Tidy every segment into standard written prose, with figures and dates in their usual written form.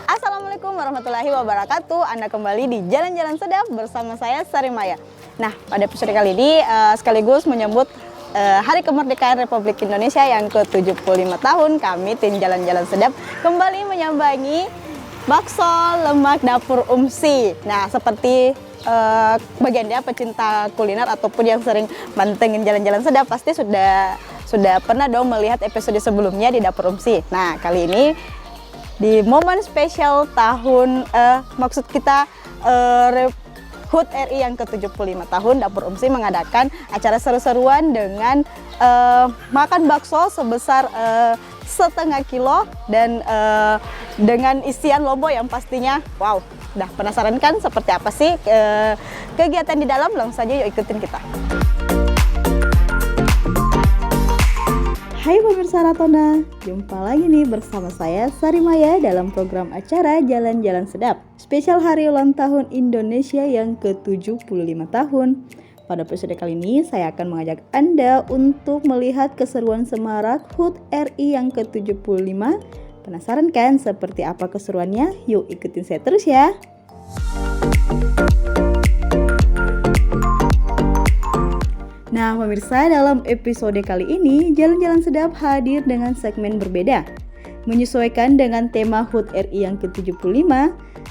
Assalamualaikum warahmatullahi wabarakatuh. Anda kembali di Jalan-Jalan Sedap bersama saya Sari Maya. Nah, pada episode kali ini sekaligus menyambut Hari Kemerdekaan Republik Indonesia yang ke-75 tahun, kami tim Jalan-Jalan Sedap kembali menyambangi bakso lemak dapur Umsi. Nah, seperti bagi Anda pecinta kuliner ataupun yang sering mantengin Jalan-Jalan Sedap pasti sudah pernah dong melihat episode sebelumnya di dapur Umsi. Nah, kali ini di momen spesial tahun maksud kita HUT RI yang ke-75 tahun, Dapur Umsi mengadakan acara seru-seruan dengan makan bakso sebesar setengah kilo dan dengan isian lombok yang pastinya wow. Udah penasaran kan seperti apa sih kegiatan di dalam? Langsung saja yuk ikutin kita. Hai pemirsa Ratona, jumpa lagi nih bersama saya Sari Maya dalam program acara Jalan-Jalan Sedap spesial hari ulang tahun Indonesia yang ke-75 tahun. Pada episode kali ini saya akan mengajak Anda untuk melihat keseruan semarak HUT RI yang ke-75. Penasaran kan seperti apa keseruannya? Yuk ikutin saya terus ya. Nah pemirsa, dalam episode kali ini Jalan-Jalan Sedap hadir dengan segmen berbeda. Menyesuaikan dengan tema HUT RI yang ke-75,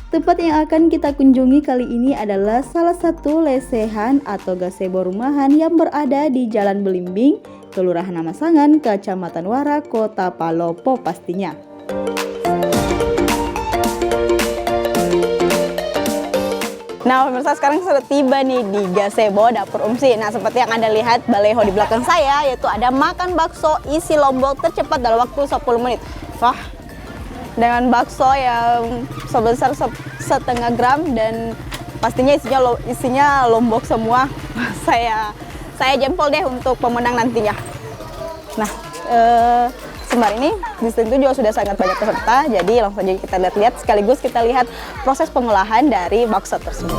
tempat yang akan kita kunjungi kali ini adalah salah satu lesehan atau gazebo rumahan yang berada di Jalan Belimbing, Kelurahan Namasangan, Kecamatan Wara, Kota Palopo pastinya. Nah pemirsa, sekarang sudah tiba nih di gazebo Dapur Umsi. Nah seperti yang Anda lihat baleho di belakang saya, yaitu ada makan bakso isi lombok tercepat dalam waktu 10 menit. Wah, dengan bakso yang sebesar setengah gram dan pastinya isinya lombok semua. Saya jempol deh untuk pemenang nantinya. Nah sembari ini di situ juga sudah sangat banyak peserta, jadi langsung aja kita lihat-lihat sekaligus kita lihat proses pengolahan dari bakso tersebut.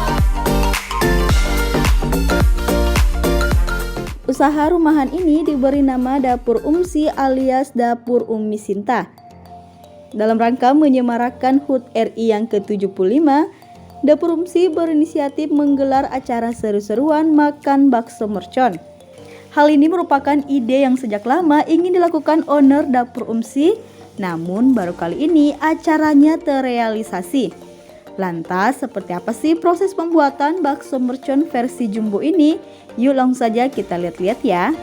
Usaha rumahan ini diberi nama Dapur Umsi alias Dapur Umi Sinta. Dalam rangka menyemarakan HUT RI yang ke-75, Dapur Umsi berinisiatif menggelar acara seru-seruan makan bakso mercon. Hal ini merupakan ide yang sejak lama ingin dilakukan owner Dapur Umsi, namun baru kali ini acaranya terrealisasi. Lantas, seperti apa sih proses pembuatan bakso mercon versi jumbo ini? Yuk langsung saja kita lihat-lihat ya.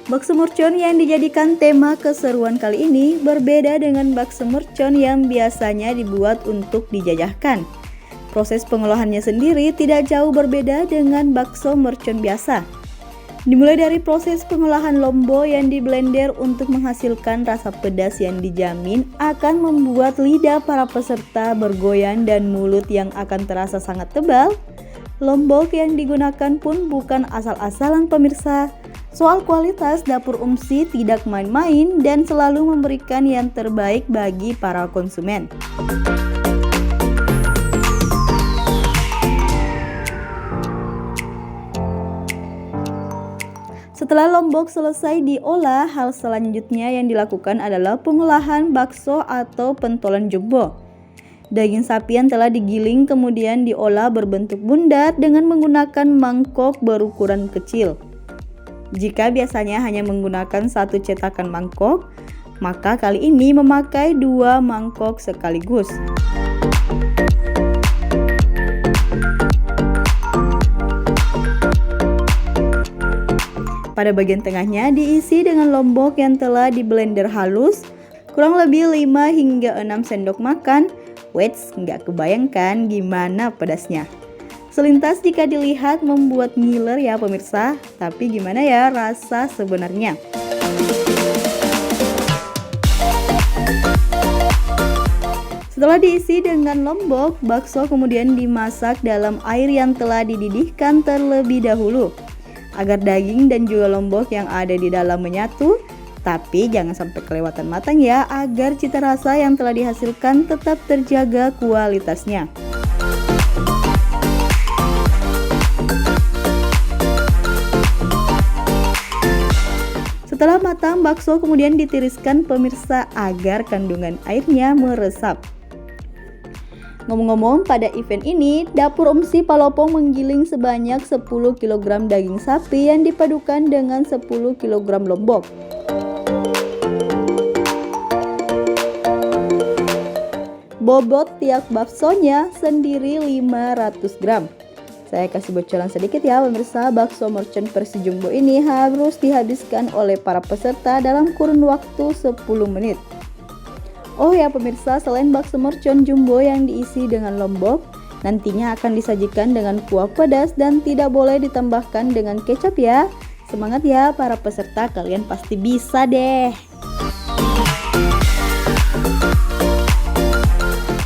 Bakso mercon yang dijadikan tema keseruan kali ini berbeda dengan bakso mercon yang biasanya dibuat untuk dijajahkan. Proses pengolahannya sendiri tidak jauh berbeda dengan bakso mercon biasa. Dimulai dari proses pengolahan lombok yang diblender untuk menghasilkan rasa pedas yang dijamin akan membuat lidah para peserta bergoyang dan mulut yang akan terasa sangat tebal. Lombok yang digunakan pun bukan asal-asalan pemirsa. Soal kualitas, Dapur Umsi tidak main-main dan selalu memberikan yang terbaik bagi para konsumen. Setelah lombok selesai diolah, hal selanjutnya yang dilakukan adalah pengolahan bakso atau pentolan jumbo. Daging sapi yang telah digiling kemudian diolah berbentuk bunder dengan menggunakan mangkok berukuran kecil. Jika biasanya hanya menggunakan satu cetakan mangkok, maka kali ini memakai 2 mangkok sekaligus. Pada bagian tengahnya diisi dengan lombok yang telah diblender halus, kurang lebih 5 hingga 6 sendok makan. Wets, nggak kebayangkan gimana pedasnya. Selintas jika dilihat membuat ngiler ya pemirsa, tapi gimana ya rasa sebenarnya? Setelah diisi dengan lombok, bakso kemudian dimasak dalam air yang telah dididihkan terlebih dahulu, agar daging dan juga lombok yang ada di dalam menyatu, tapi jangan sampai kelewatan matang ya, agar cita rasa yang telah dihasilkan tetap terjaga kualitasnya. Setelah matang, bakso kemudian ditiriskan pemirsa agar kandungan airnya meresap. Ngomong-ngomong, pada event ini, Dapur Umsi Palopo menggiling sebanyak 10 kg daging sapi yang dipadukan dengan 10 kg lombok. Bobot tiap baksonya sendiri 500 gram. Saya kasih bocoran sedikit ya pemirsa, bakso mercon versi jumbo ini harus dihabiskan oleh para peserta dalam kurun waktu 10 menit. Oh ya pemirsa, selain bakso mercon jumbo yang diisi dengan lombok, nantinya akan disajikan dengan kuah pedas dan tidak boleh ditambahkan dengan kecap ya. Semangat ya para peserta, kalian pasti bisa deh.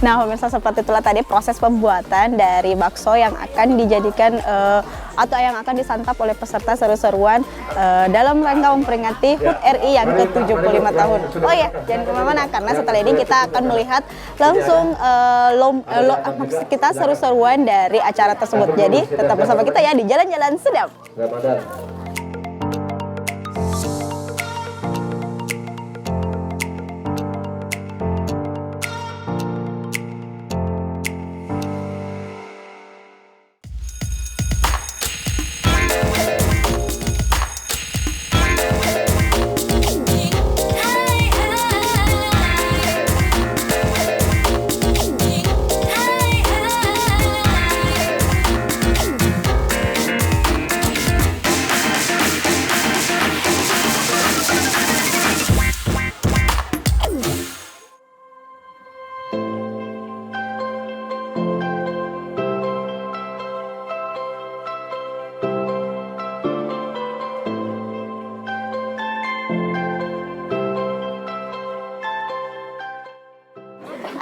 Nah pemirsa, seperti itulah tadi proses pembuatan dari bakso yang akan dijadikan atau yang akan disantap oleh peserta seru-seruan dalam rangka memperingati HUT RI yang ke-75 tahun. Oh ya, jangan kemana-mana karena setelah ini kita akan melihat langsung kita seru-seruan dari acara tersebut. Jadi tetap bersama kita ya di Jalan-Jalan Sedap.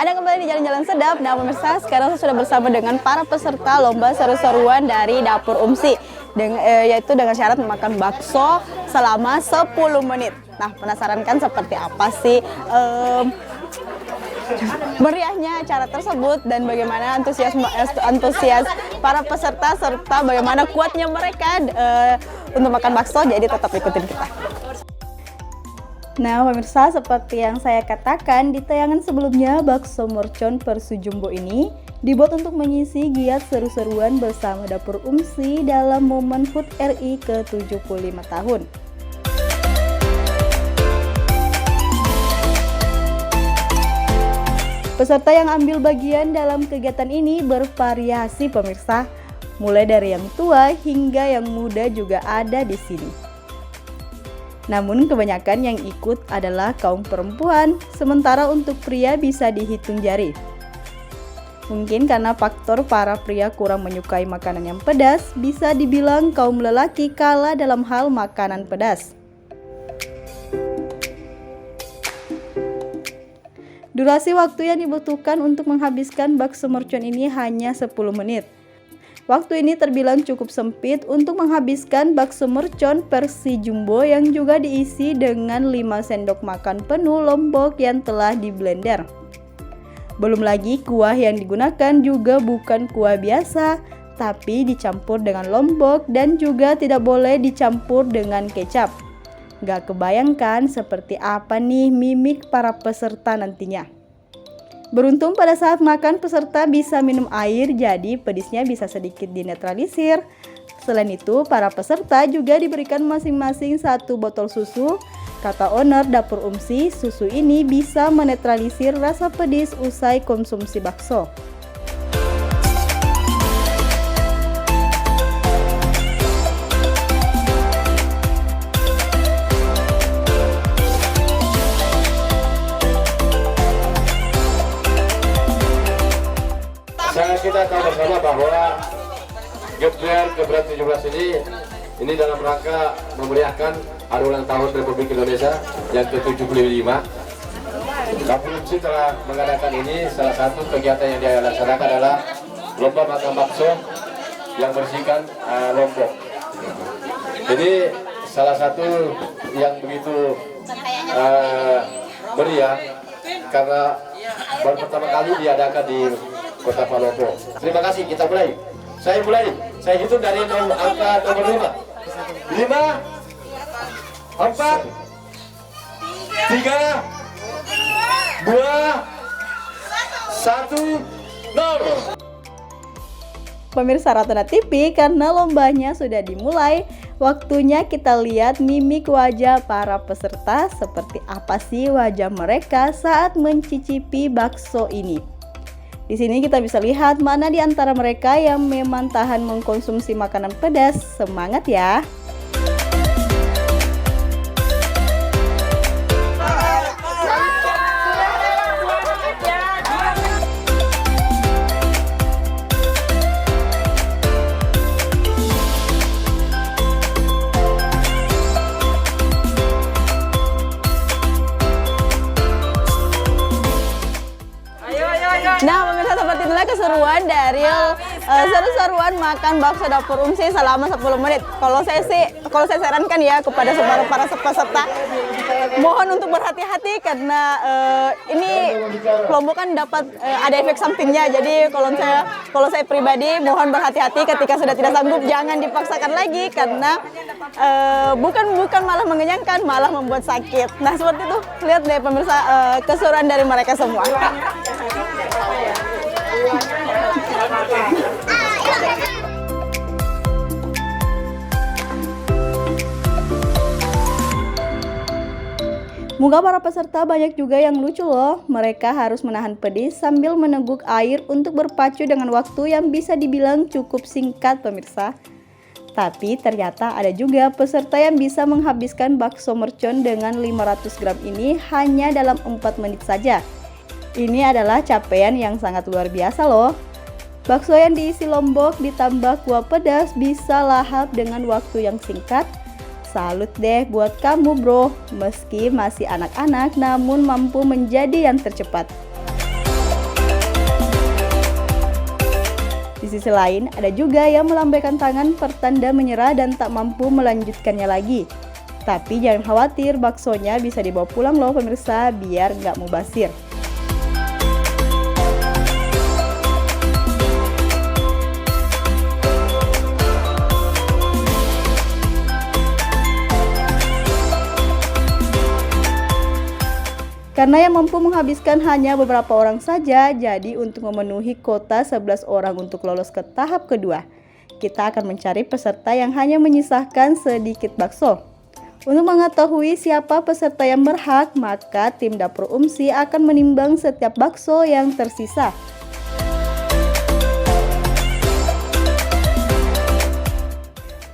Ada kembali di Jalan-Jalan Sedap. Nah pemirsa, sekarang saya sudah bersama dengan para peserta lomba seru-seruan dari Dapur Umsi, yaitu dengan syarat memakan bakso selama 10 menit. Nah penasaran kan seperti apa sih meriahnya acara tersebut dan bagaimana antusias para peserta serta bagaimana kuatnya mereka untuk makan bakso. Jadi tetap ikutin kita. Nah pemirsa, seperti yang saya katakan di tayangan sebelumnya, bakso mercon versi jumbo ini dibuat untuk mengisi giat seru-seruan bersama Dapur Umsi dalam momen HUT RI ke-75 tahun. Peserta yang ambil bagian dalam kegiatan ini bervariasi pemirsa, mulai dari yang tua hingga yang muda juga ada di sini. Namun kebanyakan yang ikut adalah kaum perempuan, sementara untuk pria bisa dihitung jari. Mungkin karena faktor para pria kurang menyukai makanan yang pedas, bisa dibilang kaum lelaki kalah dalam hal makanan pedas. Durasi waktu yang dibutuhkan untuk menghabiskan bakso mercon ini hanya 10 menit. Waktu ini terbilang cukup sempit untuk menghabiskan bakso mercon versi jumbo yang juga diisi dengan 5 sendok makan penuh lombok yang telah di blender. Belum lagi kuah yang digunakan juga bukan kuah biasa, tapi dicampur dengan lombok dan juga tidak boleh dicampur dengan kecap. Gak kebayangkan seperti apa nih mimik para peserta nantinya. Beruntung pada saat makan peserta bisa minum air, jadi pedisnya bisa sedikit dinetralisir. Selain itu, para peserta juga diberikan masing-masing 1 botol susu. Kata owner Dapur Umsi, susu ini bisa menetralisir rasa pedis usai konsumsi bakso. Kita tahu bersama bahwa GPR ke-17 ini dalam rangka memeriahkan hari ulang tahun Republik Indonesia yang ke-75. Dapur Umsi telah mengadakan ini. Salah satu kegiatan yang dia laksanakan adalah lomba makan bakso yang bersihkan lombok. Jadi salah satu yang begitu meriah karena baru pertama kali diadakan di Kota Palopo. Terima kasih, kita mulai. Saya mulai. Saya hitung dari angka nomor 5. 5, 4, 3, 2, 1. 4, 3, 2, 1, 0. Pemirsa Ratuna TV, karena lombanya sudah dimulai, waktunya kita lihat mimik wajah para peserta seperti apa sih wajah mereka saat mencicipi bakso ini. Di sini kita bisa lihat mana di antara mereka yang memang tahan mengkonsumsi makanan pedas. Semangat ya! Nah, pemirsa, seperti itulah keseruan dari seru-seruan makan bakso dapur umsi selama 10 menit. Kalau saya sarankan ya kepada para peserta, mohon untuk berhati-hati karena ini kelompok kan dapat ada efek sampingnya. Jadi kalau saya pribadi mohon berhati-hati ketika sudah tidak sanggup, jangan dipaksakan lagi karena bukan malah mengenyangkan, malah membuat sakit. Nah, seperti itu. Lihat deh pemirsa keseruan dari mereka semua. Moga para peserta banyak juga yang lucu loh. Mereka harus menahan pedih sambil meneguk air untuk berpacu dengan waktu yang bisa dibilang cukup singkat pemirsa. Tapi ternyata ada juga peserta yang bisa menghabiskan bakso mercon dengan 500 gram ini hanya dalam 4 menit saja. Ini adalah capaian yang sangat luar biasa loh. Bakso yang diisi lombok ditambah kuah pedas bisa lahap dengan waktu yang singkat. Salut deh buat kamu bro, meski masih anak-anak namun mampu menjadi yang tercepat. Di sisi lain, ada juga yang melambaikan tangan pertanda menyerah dan tak mampu melanjutkannya lagi. Tapi jangan khawatir, baksonya bisa dibawa pulang loh pemirsa, biar nggak mubazir. Karena yang mampu menghabiskan hanya beberapa orang saja, jadi untuk memenuhi quota 11 orang untuk lolos ke tahap kedua, kita akan mencari peserta yang hanya menyisahkan sedikit bakso. Untuk mengetahui siapa peserta yang berhak, maka tim Dapur Umsi akan menimbang setiap bakso yang tersisa.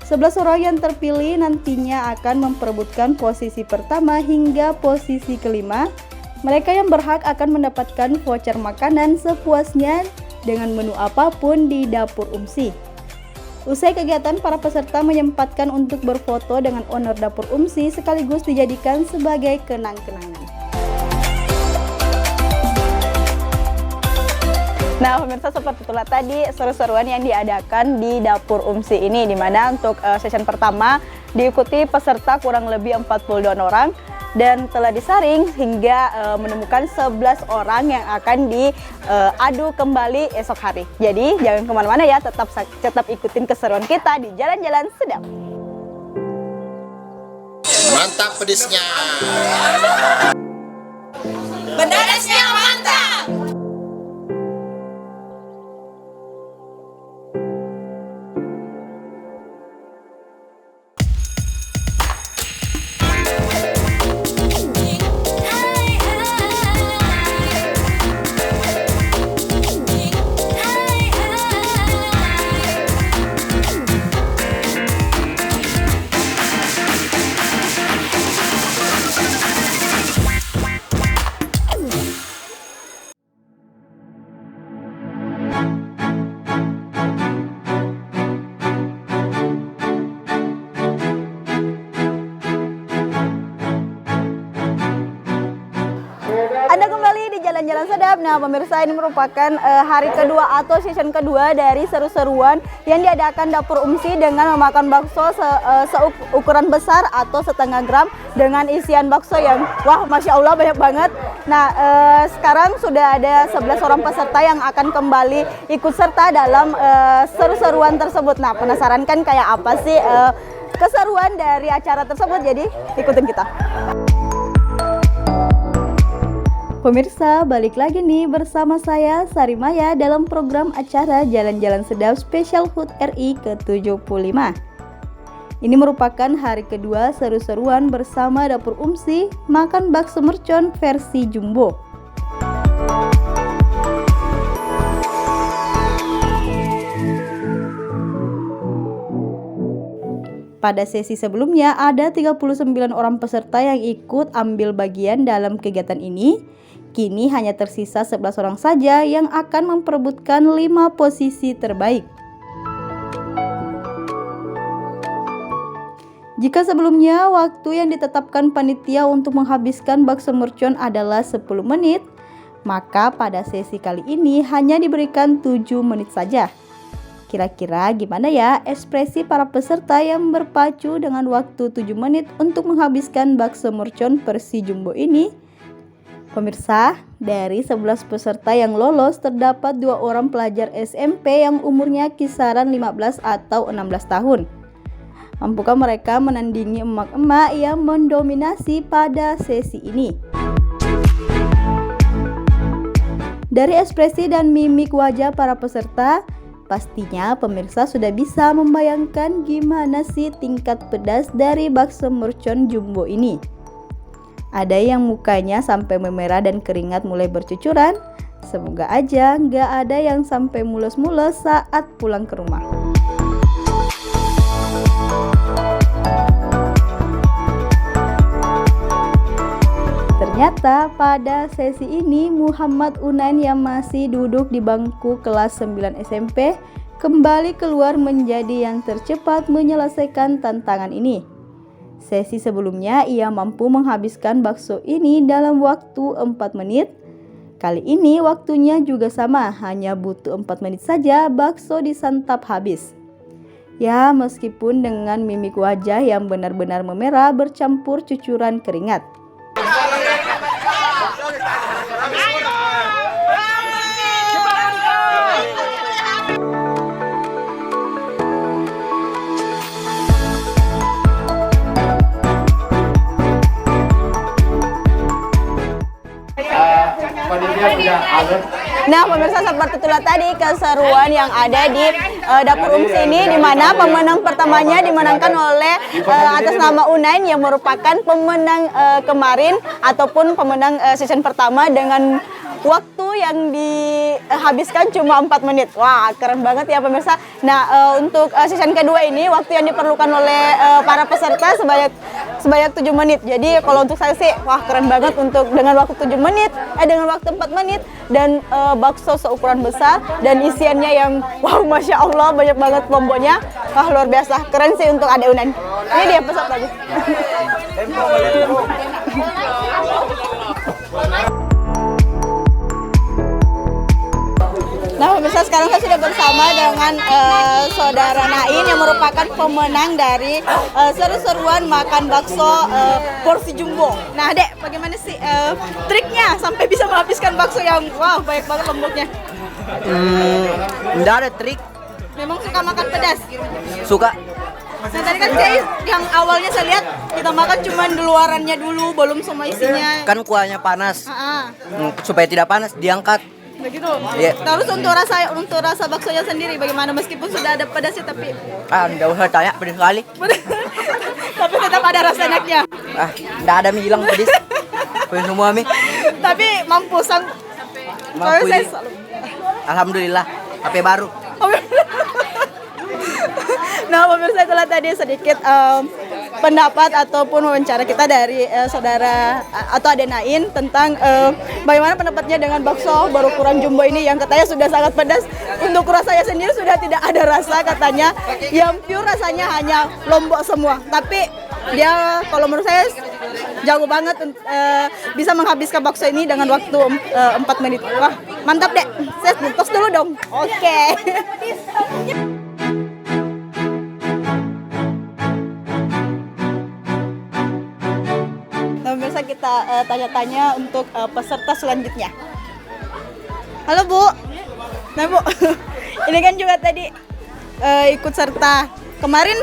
Sebelas orang yang terpilih nantinya akan memperebutkan posisi pertama hingga posisi kelima. Mereka yang berhak akan mendapatkan voucher makanan sepuasnya dengan menu apapun di Dapur Umsi. Usai kegiatan, para peserta menyempatkan untuk berfoto dengan owner Dapur Umsi sekaligus dijadikan sebagai kenang-kenangan. Nah pemirsa, seperti itulah tadi seru-seruan yang diadakan di Dapur Umsi ini, dimana untuk session pertama diikuti peserta kurang lebih 42 orang dan telah disaring hingga menemukan 11 orang yang akan diadu kembali esok hari. Jadi jangan kemana-mana ya, tetap ikutin keseruan kita di Jalan-Jalan Sedap. Mantap pedesnya. Pedasnya mantap. Anda kembali di Jalan-Jalan Sedap. Nah pemirsa, ini merupakan hari kedua atau season kedua dari seru-seruan yang diadakan Dapur Umsi dengan memakan bakso seukuran besar atau setengah gram dengan isian bakso yang wah Masya Allah banyak banget. Nah sekarang sudah ada 11 orang peserta yang akan kembali ikut serta dalam seru-seruan tersebut. Nah penasaran kan kayak apa sih keseruan dari acara tersebut, jadi ikutin kita. Pemirsa, balik lagi nih bersama saya Sari Maya dalam program acara Jalan-Jalan Sedap Spesial HUT RI ke-75. Ini merupakan hari kedua seru-seruan bersama Dapur Umsi makan bakso mercon versi jumbo. Pada sesi sebelumnya ada 39 orang peserta yang ikut ambil bagian dalam kegiatan ini. Kini hanya tersisa 11 orang saja yang akan memperebutkan 5 posisi terbaik. Jika sebelumnya waktu yang ditetapkan panitia untuk menghabiskan bakso mercon adalah 10 menit, maka pada sesi kali ini hanya diberikan 7 menit saja. Kira-kira gimana ya ekspresi para peserta yang berpacu dengan waktu 7 menit untuk menghabiskan bakso mercon versi jumbo ini? Pemirsa, dari 11 peserta yang lolos terdapat 2 orang pelajar SMP yang umurnya kisaran 15 atau 16 tahun. Mampukah mereka menandingi emak-emak yang mendominasi pada sesi ini? Dari ekspresi dan mimik wajah para peserta, pastinya pemirsa sudah bisa membayangkan gimana sih tingkat pedas dari bakso mercon jumbo ini. Ada yang mukanya sampai memerah dan keringat mulai bercucuran. Semoga aja nggak ada yang sampai mules-mules saat pulang ke rumah. Ternyata pada sesi ini Muhammad Unain yang masih duduk di bangku kelas 9 SMP kembali keluar menjadi yang tercepat menyelesaikan tantangan ini. Sesi sebelumnya ia mampu menghabiskan bakso ini dalam waktu 4 menit. Kali ini waktunya juga sama, hanya butuh 4 menit saja bakso disantap habis. Ya, meskipun dengan mimik wajah yang benar-benar memerah bercampur cucuran keringat. Nah, pemirsa, seperti itulah tadi keseruan yang ada di Dapur Umsi ini, di mana pemenang pertamanya dimenangkan oleh atas nama Unain yang merupakan pemenang kemarin ataupun pemenang season pertama dengan waktu yang dihabiskan cuma 4 menit. Wah, keren banget ya pemirsa. Nah, untuk season kedua ini waktu yang diperlukan oleh para peserta sebanyak 7 menit. Jadi kalau untuk saya sih, wah keren banget untuk dengan waktu 7 menit, dengan waktu 4 menit dan bakso seukuran besar dan isiannya yang wow, Masya Allah, banyak banget lomboknya. Wah, luar biasa, keren sih untuk Ade Unain. Ini dia pesertanya. Nah, pemirsa, sekarang saya sudah bersama dengan saudara Nain yang merupakan pemenang dari seru-seruan makan bakso porsi jumbo. Nah, Dek, bagaimana sih triknya sampai bisa menghabiskan bakso yang wow, banyak banget lomboknya? Enggak ada trik. Memang suka makan pedas? Suka. Nah, tadi kan saya yang awalnya saya lihat kita makan cuma di luarannya dulu, belum sama isinya. Kan kuahnya panas. Supaya tidak panas diangkat. Begitu. Yeah. Terus untuk rasa baksonya sendiri bagaimana, meskipun sudah ada pedasnya tapi Enggak usah tanya, pedas sekali. tapi tetap ada rasa enaknya. Enggak ada mie hilang pedis. Pedis semua mie. Tapi mampu sang. Mampu ini. Alhamdulillah, HP baru. Nah, pemirsa, itulah tadi sedikit pendapat ataupun wawancara kita dari saudara atau Ade Nain tentang bagaimana pendapatnya dengan bakso berukuran jumbo ini yang katanya sudah sangat pedas. Untuk rasanya sendiri sudah tidak ada rasa katanya, yang pure rasanya hanya lombok semua. Tapi dia kalau menurut saya jago banget bisa menghabiskan bakso ini dengan waktu 4 menit. Wah, mantap deh. Saya tos dulu dong. Oke. Pemirsa, kita tanya-tanya untuk peserta selanjutnya. Halo Bu. Nah Bu, ini kan juga tadi ikut serta kemarin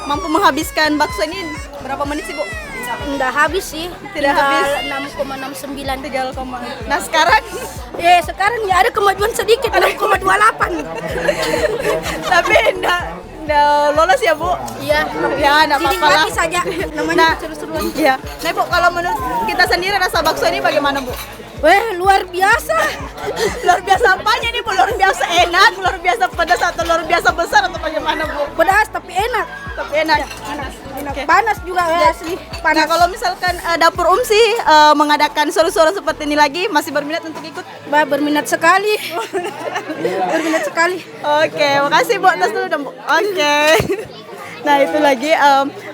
mampu menghabiskan bakso ini berapa menit sih Bu? Nggak habis sih, Tidak habis. 6,69. 3, nah sekarang Sekarang ya ada kemajuan sedikit, 6,28. tapi enggak lolos ya Bu? Iya, Ya enggak apa-apa lah. dinikmati saja, namanya Nah, seru-seruan. iya. Nah Bu, kalau menurut kita sendiri rasa bakso ini bagaimana Bu? Weh, luar biasa. Luar biasa apanya nih Bu? Luar biasa enak, luar biasa pedas atau luar biasa besar atau bagaimana Bu? Pedas tapi enak. Tapi enak. Panas, Oke. panas juga ya asli. Nah Panas. kalau misalkan dapur Umsi mengadakan seru-seru seperti ini lagi, masih berminat untuk ikut? Bah, berminat sekali. Berminat sekali. Oke, makasih Bu. Tos dulu dong Bu. Oke. Nah itu lagi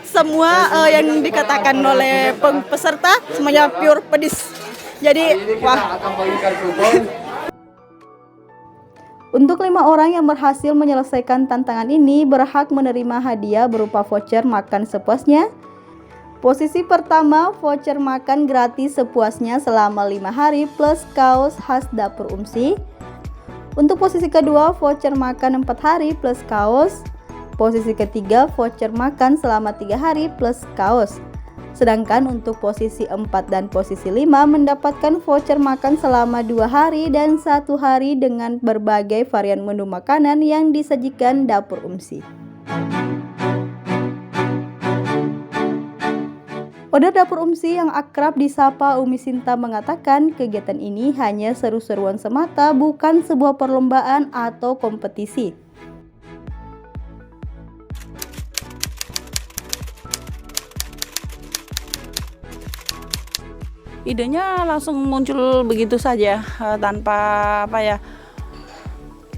semua yang dikatakan oleh peserta semuanya pure pedis. Jadi wah. Untuk 5 orang yang berhasil menyelesaikan tantangan ini berhak menerima hadiah berupa voucher makan sepuasnya. Posisi pertama, voucher makan gratis sepuasnya selama 5 hari plus kaos khas dapur Umsi. Untuk posisi kedua, voucher makan 4 hari plus kaos. Posisi ketiga, voucher makan selama 3 hari plus kaos. Sedangkan untuk posisi 4 dan posisi 5 mendapatkan voucher makan selama 2 hari dan 1 hari dengan berbagai varian menu makanan yang disajikan dapur Umsi. Owner dapur Umsi yang akrab disapa Umi Sinta mengatakan kegiatan ini hanya seru-seruan semata, bukan sebuah perlombaan atau kompetisi. Idenya langsung muncul begitu saja, tanpa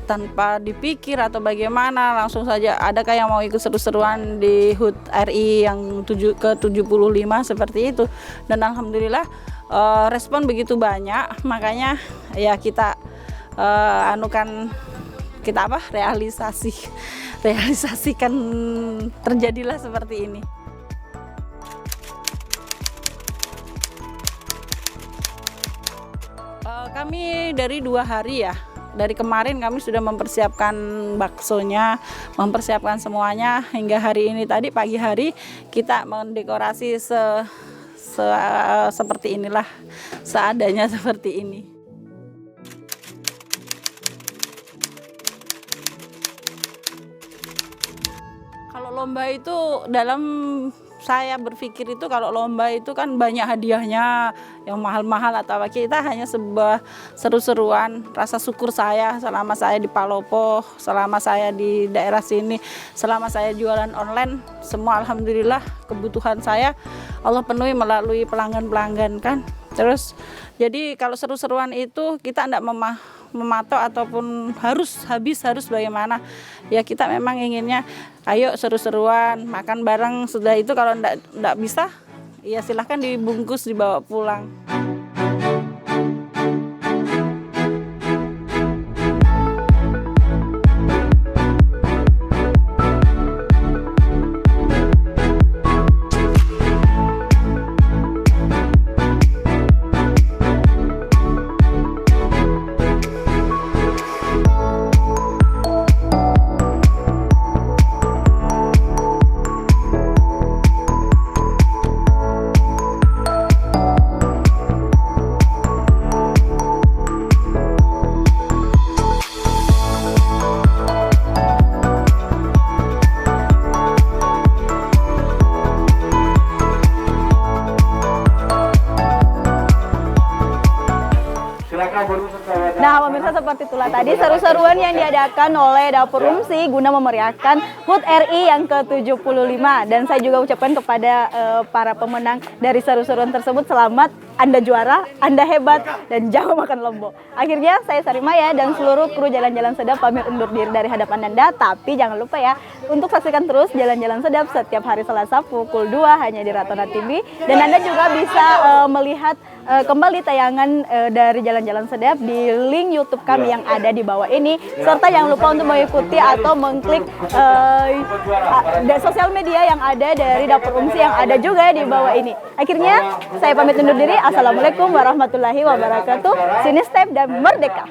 tanpa dipikir atau bagaimana, langsung saja ada kayak mau ikut seru-seruan di HUT RI yang ke-75 seperti itu. Dan alhamdulillah respon begitu banyak, makanya ya kita realisasikan terjadilah seperti ini. Kami dari 2 hari ya, dari kemarin kami sudah mempersiapkan baksonya, mempersiapkan semuanya, hingga hari ini tadi pagi hari kita mendekorasi seperti inilah, seadanya seperti ini. Kalau lomba itu saya berpikir itu kalau lomba itu kan banyak hadiahnya yang mahal-mahal atau apa, kita hanya sebuah seru-seruan, rasa syukur saya selama saya di Palopo, selama saya di daerah sini, selama saya jualan online, semua alhamdulillah kebutuhan saya Allah penuhi melalui pelanggan-pelanggan kan. Terus jadi kalau seru-seruan itu kita tidak mematok ataupun harus bagaimana, ya kita memang inginnya ayo seru-seruan makan bareng, sudah itu kalau enggak bisa ya silahkan dibungkus dibawa pulang. Nah, pemirsa, seperti itulah tadi seru-seruan yang diadakan oleh Dapur Umsi guna memeriahkan HUT RI yang ke-75. Dan saya juga ucapkan kepada para pemenang dari seru-seruan tersebut, selamat, Anda juara, Anda hebat, dan jangan makan lombok. Akhirnya saya Sari Maya dan seluruh kru Jalan-Jalan Sedap pamit undur diri dari hadapan Anda. Tapi jangan lupa ya, untuk saksikan terus Jalan-Jalan Sedap setiap hari Selasa pukul 2 hanya di Ratona TV. Dan Anda juga bisa melihat kembali tayangan dari Jalan-Jalan Sedap di link YouTube kami yang ada di bawah ini, serta jangan lupa untuk mengikuti atau mengklik sosial media yang ada dari Dapur Umsi yang ada juga di bawah ini. Akhirnya saya pamit undur diri. Assalamualaikum warahmatullahi wabarakatuh. Sini step dan merdeka.